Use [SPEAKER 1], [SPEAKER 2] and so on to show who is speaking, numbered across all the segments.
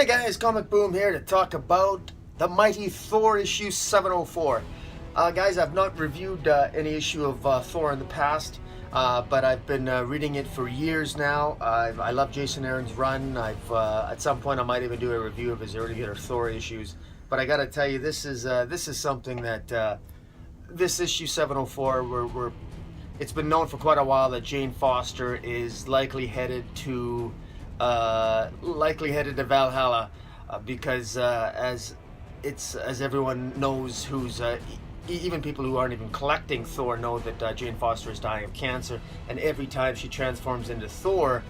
[SPEAKER 1] Hey guys, Comic Boom here to talk about the mighty Thor issue 704. Guys, I've not reviewed any issue of Thor in the past, but I've been reading it for years now. I love Jason Aaron's run. At some point I might even do a review of his earlier Thor issues. But I gotta tell you, this is something that this issue 704, it's been known for quite a while that Jane Foster is likely headed to Valhalla, because as everyone knows, even people who aren't even collecting Thor know that Jane Foster is dying of cancer, and every time she transforms into Thor,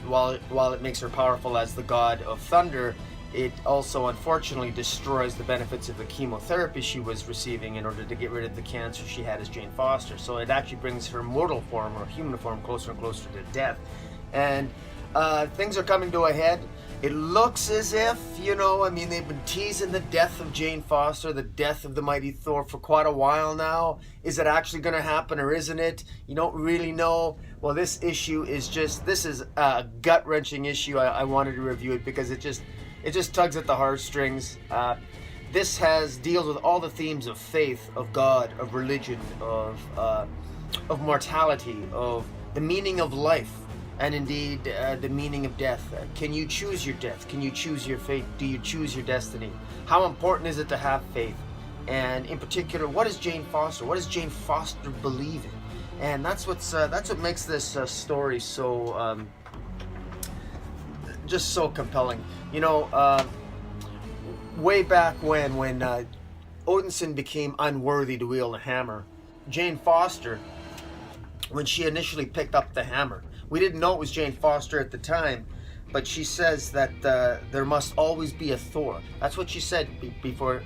[SPEAKER 1] while it makes her powerful as the god of thunder, it also unfortunately destroys the benefits of the chemotherapy she was receiving in order to get rid of the cancer she had as Jane Foster. So it actually brings her mortal form, or human form, closer and closer to death. And things are coming to a head. It looks as if, they've been teasing the death of Jane Foster, the death of the mighty Thor, for quite a while now. Is it actually going to happen, or isn't it? You don't really know. Well, this issue is this is a gut-wrenching issue. I wanted to review it because it just tugs at the heartstrings. This deals with all the themes of faith, of God, of religion, of mortality, of the meaning of life, and indeed the meaning of death. Can you choose your death? Can you choose your fate? Do you choose your destiny? How important is it to have faith? And in particular, what is Jane Foster? What does Jane Foster believe in? And that's what makes this story so just so compelling. Way back when Odinson became unworthy to wield a hammer, Jane Foster, when she initially picked up the hammer, we didn't know it was Jane Foster at the time, but she says that there must always be a Thor. That's what she said before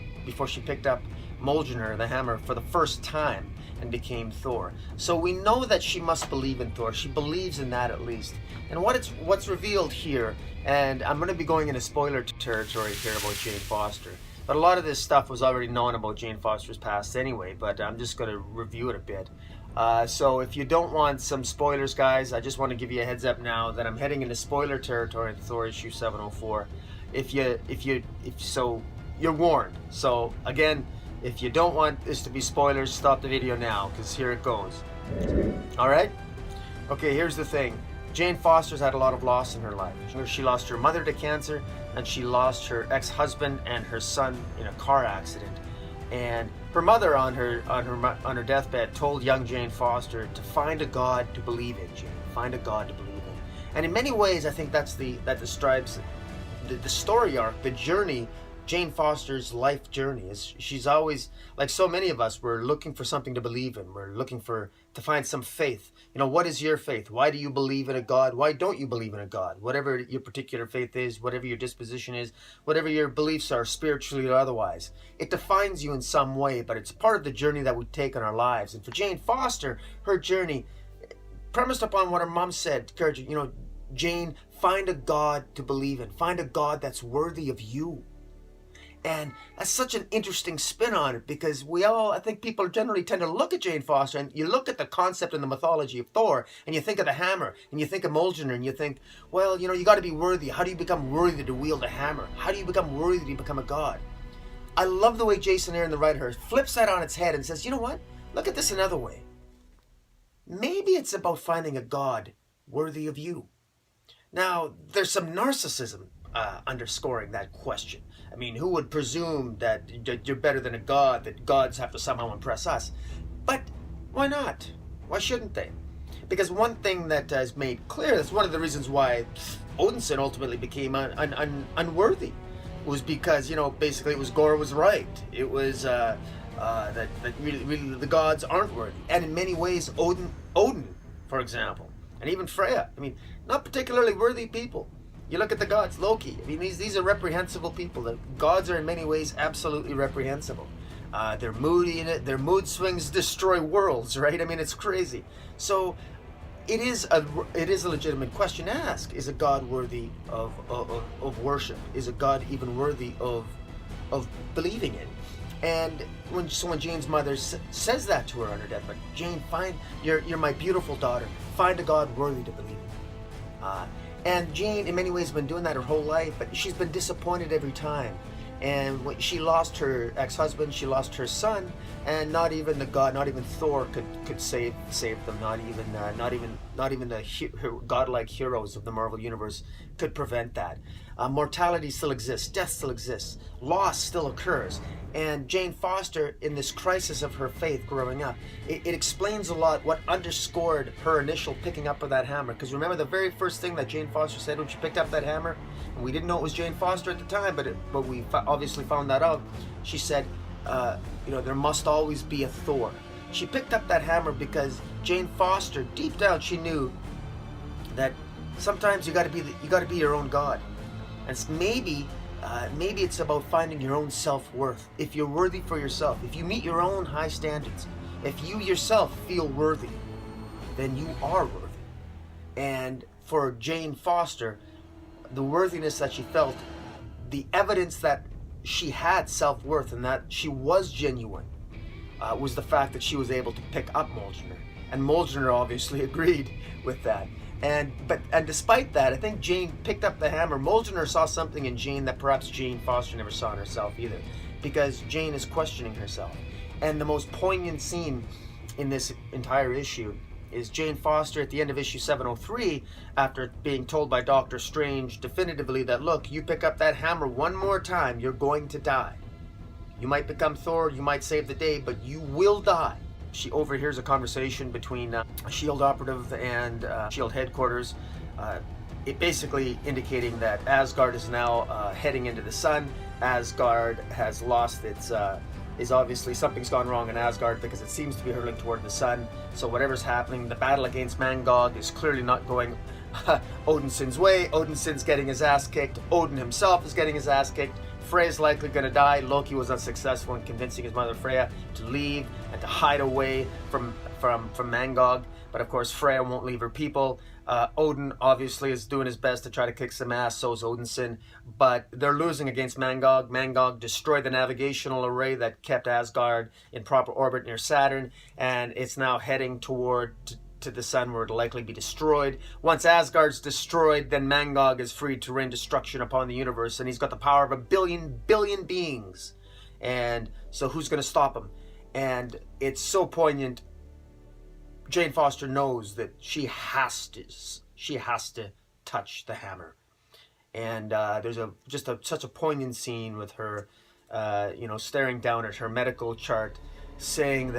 [SPEAKER 1] she picked up Mjolnir, the hammer, for the first time and became Thor. So we know that she must believe in Thor. She believes in that, at least. And what's revealed here, and I'm going to be going into spoiler territory here about Jane Foster, but a lot of this stuff was already known about Jane Foster's past anyway, but I'm just going to review it a bit. So if you don't want some spoilers, guys, I just want to give you a heads up now that I'm heading into spoiler territory in Thor issue 704. So you're warned. So again, if you don't want this to be spoilers, stop the video now, because here it goes. Alright? Okay, here's the thing. Jane Foster's had a lot of loss in her life. She lost her mother to cancer, and she lost her ex-husband and her son in a car accident. And her mother on her deathbed told young Jane Foster to find a God to believe in, Jane. Find a God to believe in. And in many ways, I think that describes the story arc, the journey, Jane Foster's life journey. She's always, like so many of us, we're looking for something to believe in. We're looking to find some faith. What is your faith? Why do you believe in a God? Why don't you believe in a God? Whatever your particular faith is, whatever your disposition is, whatever your beliefs are, spiritually or otherwise, it defines you in some way, but it's part of the journey that we take in our lives. And for Jane Foster, her journey premised upon what her mom said, encouraging, Jane, find a God to believe in. Find a God that's worthy of you. And that's such an interesting spin on it, because I think people generally tend to look at Jane Foster, and you look at the concept and the mythology of Thor, and you think of the hammer, and you think of Mjolnir, and you think, well, you got to be worthy. How do you become worthy to wield a hammer? How do you become worthy to become a god? I love the way Jason Aaron, the writer, flips that on its head and says, you know what? Look at this another way. Maybe it's about finding a god worthy of you. Now, there's some narcissism underscoring that question. I mean, who would presume that you're better than a god, that gods have to somehow impress us? But why not? Why shouldn't they? Because one thing that is made clear, that's one of the reasons why Odinson ultimately became unworthy, was because, basically it was Gore was right. It was that really the gods aren't worthy. And in many ways, Odin, for example, and even Freya, not particularly worthy people. You look at the gods, Loki. These are reprehensible people. The gods are in many ways absolutely reprehensible. They're moody in it. Their mood swings destroy worlds, right? It's crazy. So it is a legitimate question to ask. Is a god worthy of worship? Is a god even worthy of believing in? And when Jane's mother says that to her on her deathbed, Jane, you're my beautiful daughter. Find a god worthy to believe in. And Jane, in many ways, has been doing that her whole life, but she's been disappointed every time. And when she lost her ex-husband, she lost her son, and not even the god, not even Thor could save them. Not even the godlike heroes of the Marvel universe could prevent that. Mortality still exists, death still exists, loss still occurs. And Jane Foster, in this crisis of her faith growing up, it explains a lot what underscored her initial picking up of that hammer. Because remember, the very first thing that Jane Foster said when she picked up that hammer, and we didn't know it was Jane Foster at the time, but we obviously found that out. She said, there must always be a Thor. She picked up that hammer because Jane Foster, deep down, she knew that sometimes you got to be your own god, and maybe it's about finding your own self-worth. If you're worthy for yourself, if you meet your own high standards, if you yourself feel worthy, then you are worthy. And for Jane Foster, the worthiness that she felt, the evidence that she had self-worth and that she was genuine, was the fact that she was able to pick up Mjolnir. And Mjolnir obviously agreed with that. And despite that, I think Jane picked up the hammer. Mjolnir saw something in Jane that perhaps Jane Foster never saw in herself either, because Jane is questioning herself. And the most poignant scene in this entire issue is Jane Foster at the end of issue 703, after being told by Doctor Strange definitively that, look, you pick up that hammer one more time, you're going to die. You might become Thor, you might save the day, but you will die. She overhears a conversation between a S.H.I.E.L.D. operative and S.H.I.E.L.D. headquarters, it basically indicating that Asgard is now heading into the sun. Asgard has lost its, is obviously something's gone wrong in Asgard because it seems to be hurtling toward the sun. So whatever's happening, the battle against Mangog is clearly not going Odin's way. Odin's getting his ass kicked. Odin himself is getting his ass kicked. Freya's likely going to die. Loki was unsuccessful in convincing his mother Freya to leave and to hide away from Mangog. But of course, Freya won't leave her people. Odin obviously is doing his best to try to kick some ass, so is Odinson. But they're losing against Mangog. Mangog destroyed the navigational array that kept Asgard in proper orbit near Saturn, and it's now heading toward to the sun, where it'll likely be destroyed. Once Asgard's destroyed, then Mangog is free to rain destruction upon the universe, and he's got the power of a billion beings. And so who's going to stop him? And it's so poignant. Jane Foster knows that she has to touch the hammer. And there's such a poignant scene with her, staring down at her medical chart, saying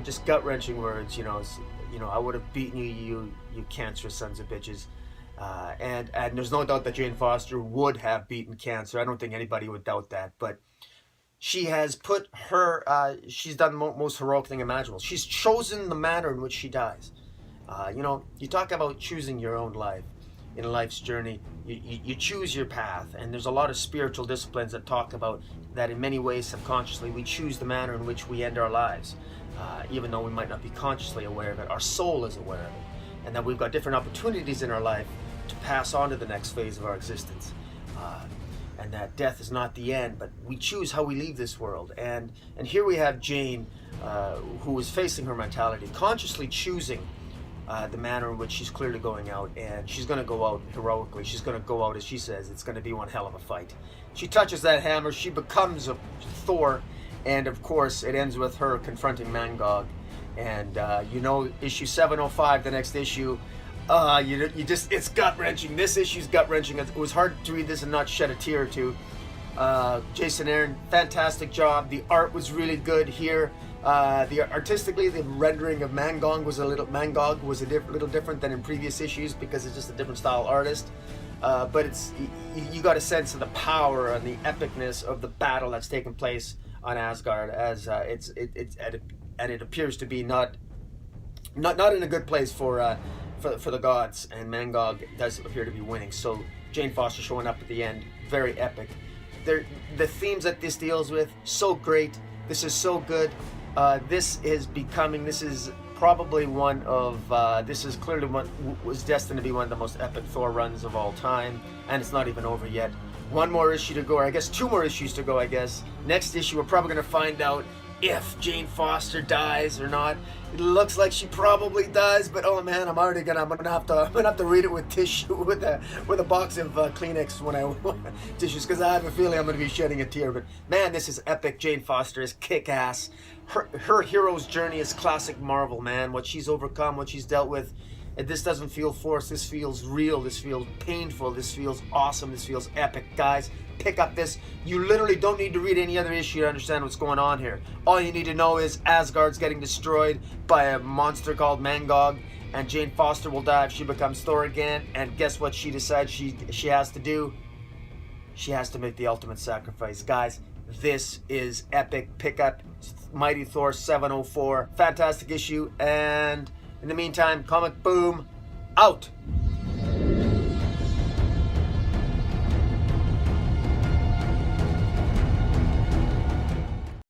[SPEAKER 1] just gut-wrenching words, I would have beaten you cancerous sons of bitches. And there's no doubt that Jane Foster would have beaten cancer. I don't think anybody would doubt that. But she has put she's done the most heroic thing imaginable. She's chosen the manner in which she dies. You talk about choosing your own life. In life's journey, you choose your path, and there's a lot of spiritual disciplines that talk about that in many ways subconsciously we choose the manner in which we end our lives, even though we might not be consciously aware of it. Our soul is aware of it, and that we've got different opportunities in our life to pass on to the next phase of our existence, and that death is not the end, but we choose how we leave this world. And here we have Jane, who is facing her mortality, consciously choosing the manner in which she's clearly going out, and she's going to go out heroically. She's going to go out, as she says, it's going to be one hell of a fight. She touches that hammer, she becomes a Thor, and of course it ends with her confronting Mangog. And issue 705, the next issue, it's gut-wrenching. This issue's gut-wrenching. It was hard to read this and not shed a tear or two. Jason Aaron, fantastic job. The art was really good here. Artistically, the rendering of Mangog was a little different than in previous issues because it's just a different style artist. But you got a sense of the power and the epicness of the battle that's taken place on Asgard, as it appears to be not in a good place for the gods, and Mangog does appear to be winning. So Jane Foster showing up at the end, very epic. The themes that this deals with, so great. This is so good. This is probably this is clearly what was destined to be one of the most epic Thor runs of all time, and it's not even over yet. One more issue to go, or I guess 2 more issues to go, I guess. Next issue, we're probably going to find out if Jane Foster dies or not. It looks like she probably does, but oh man, I'm gonna have to read it with tissue, with a box of Kleenex when I tissues, because I have a feeling I'm gonna be shedding a tear. But man, this is epic. Jane Foster is kick-ass. Her hero's journey is classic Marvel, man. What she's overcome, what she's dealt with. And this doesn't feel forced. This feels real. This feels painful. This feels awesome. This feels epic. Guys, pick up this. You literally don't need to read any other issue to understand what's going on here. All you need to know is Asgard's getting destroyed by a monster called Mangog, and Jane Foster will die if she becomes Thor again. And guess what she decides she has to do? She has to make the ultimate sacrifice. Guys, this is epic. Pick up Mighty Thor 704. Fantastic issue. And in the meantime, Comic Boom out.